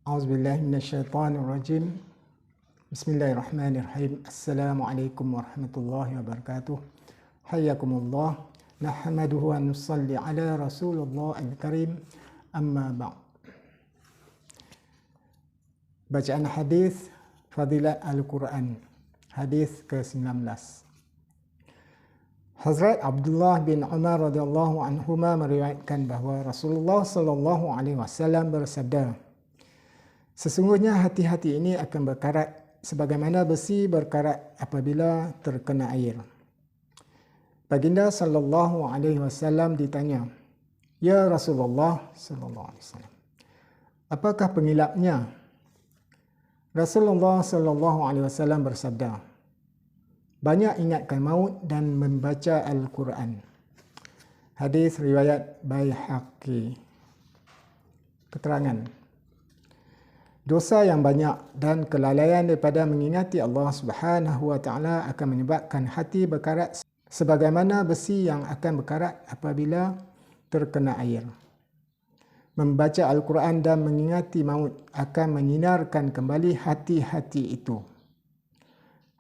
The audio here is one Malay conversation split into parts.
A'udzubillahi minasyaitonirrajim. Bismillahirrahmanirrahim. Assalamualaikum warahmatullahi wabarakatuh. Hayyakumullah. Nahmaduhu wa nusalli ala Rasulullah al-Karim. Amma ba'd. Bacaan hadis Fadilat Al-Quran. Hadis ke-19. Hazrat Abdullah bin Umar radhiyallahu anhuma meriwayatkan bahawa Rasulullah sallallahu alaihi wasallam bersabda, sesungguhnya hati-hati ini akan berkarat sebagaimana besi berkarat apabila terkena air. Baginda sallallahu alaihi wasallam ditanya, "Ya Rasulullah sallallahu alaihi wasallam, apakah pengilapnya?" Rasulullah sallallahu alaihi wasallam bersabda, "Banyak ingatkan maut dan membaca Al-Quran." Hadis riwayat Baihaqi. Keterangan: dosa yang banyak dan kelalaian daripada mengingati Allah Subhanahu wa taala akan menyebabkan hati berkarat sebagaimana besi yang akan berkarat apabila terkena air. Membaca Al-Quran dan mengingati maut akan menyinarkan kembali hati-hati itu.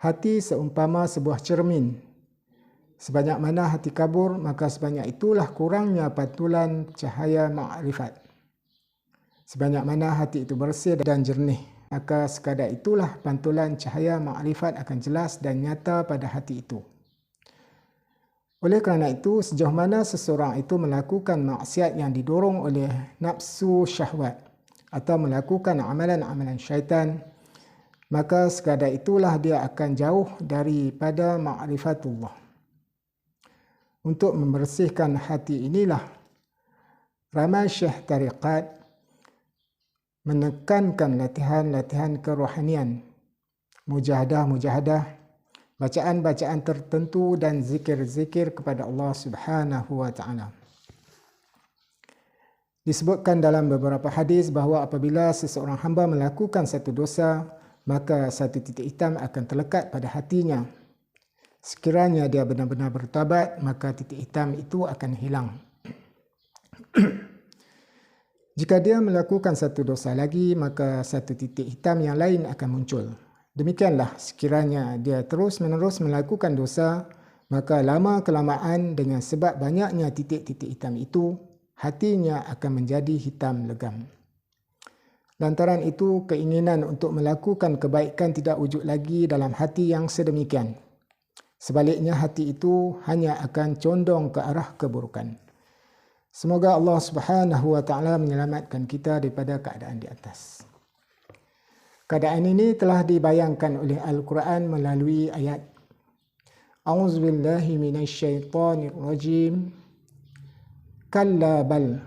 Hati seumpama sebuah cermin. Sebanyak mana hati kabur, maka sebanyak itulah kurangnya pantulan cahaya makrifat. Sebanyak mana hati itu bersih dan jernih, maka sekadar itulah pantulan cahaya makrifat akan jelas dan nyata pada hati itu. Oleh kerana itu, sejauh mana seseorang itu melakukan maksiat yang didorong oleh nafsu syahwat atau melakukan amalan-amalan syaitan, maka sekadar itulah dia akan jauh daripada ma'rifatullah. Untuk membersihkan hati inilah ramai syekh tariqat menekankan latihan-latihan kerohanian, mujahadah-mujahadah, bacaan-bacaan tertentu dan zikir-zikir kepada Allah Subhanahu wa taala. Disebutkan dalam beberapa hadis bahawa apabila seseorang hamba melakukan satu dosa, maka satu titik hitam akan terlekat pada hatinya. Sekiranya dia benar-benar bertaubat, maka titik hitam itu akan hilang. Jika dia melakukan satu dosa lagi, maka satu titik hitam yang lain akan muncul. Demikianlah sekiranya dia terus-menerus melakukan dosa, maka lama-kelamaan dengan sebab banyaknya titik-titik hitam itu, hatinya akan menjadi hitam legam. Lantaran itu, keinginan untuk melakukan kebaikan tidak wujud lagi dalam hati yang sedemikian. Sebaliknya, hati itu hanya akan condong ke arah keburukan. Semoga Allah Subhanahu wa taala menyelamatkan kita daripada keadaan di atas. Keadaan ini telah dibayangkan oleh Al-Quran melalui ayat A'udzubillahi minasyaitonirrajim. Kalla bal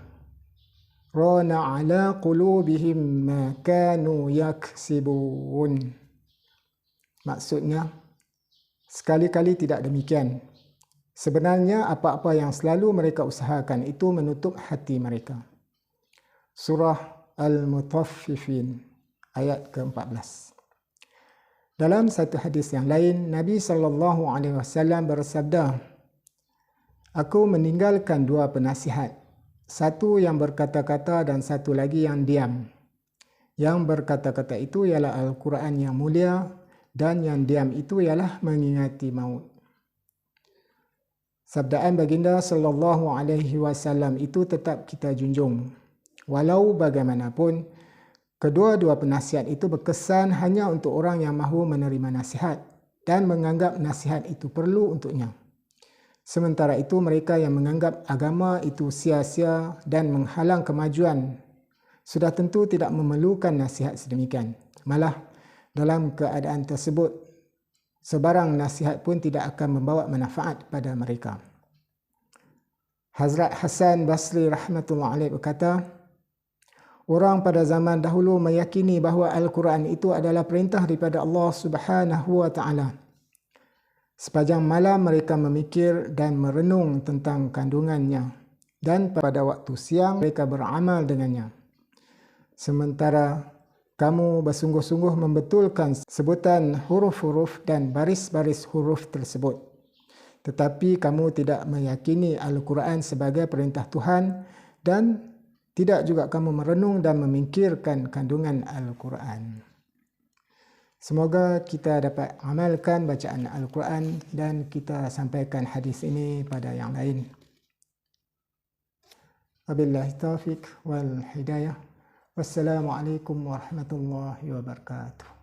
rana ala qulubihim ma kanu yaksibun. Maksudnya, sekali-kali tidak demikian. Sebenarnya apa-apa yang selalu mereka usahakan itu menutup hati mereka. Surah Al-Mutaffifin ayat ke-14. Dalam satu hadis yang lain, Nabi SAW bersabda, "Aku meninggalkan dua penasihat, satu yang berkata-kata dan satu lagi yang diam. Yang berkata-kata itu ialah Al-Quran yang mulia dan yang diam itu ialah mengingati maut." Sabdaan baginda sallallahu alaihi wasallam itu tetap kita junjung. Walau bagaimanapun, kedua-dua penasihat itu berkesan hanya untuk orang yang mahu menerima nasihat dan menganggap nasihat itu perlu untuknya. Sementara itu, mereka yang menganggap agama itu sia-sia dan menghalang kemajuan sudah tentu tidak memerlukan nasihat sedemikian. Malah, dalam keadaan tersebut, sebarang nasihat pun tidak akan membawa manfaat pada mereka. Hazrat Hasan Basri rahmatullah alaih berkata, orang pada zaman dahulu meyakini bahawa Al-Quran itu adalah perintah daripada Allah Subhanahu wa taala. Sepanjang malam mereka memikir dan merenung tentang kandungannya, dan pada waktu siang mereka beramal dengannya. Sementara kamu bersungguh-sungguh membetulkan sebutan huruf-huruf dan baris-baris huruf tersebut. Tetapi kamu tidak meyakini Al-Quran sebagai perintah Tuhan dan tidak juga kamu merenung dan memikirkan kandungan Al-Quran. Semoga kita dapat amalkan bacaan Al-Quran dan kita sampaikan hadis ini pada yang lain. Wabillahi taufiq wal hidayah. Wassalamualaikum warahmatullahi wabarakatuh.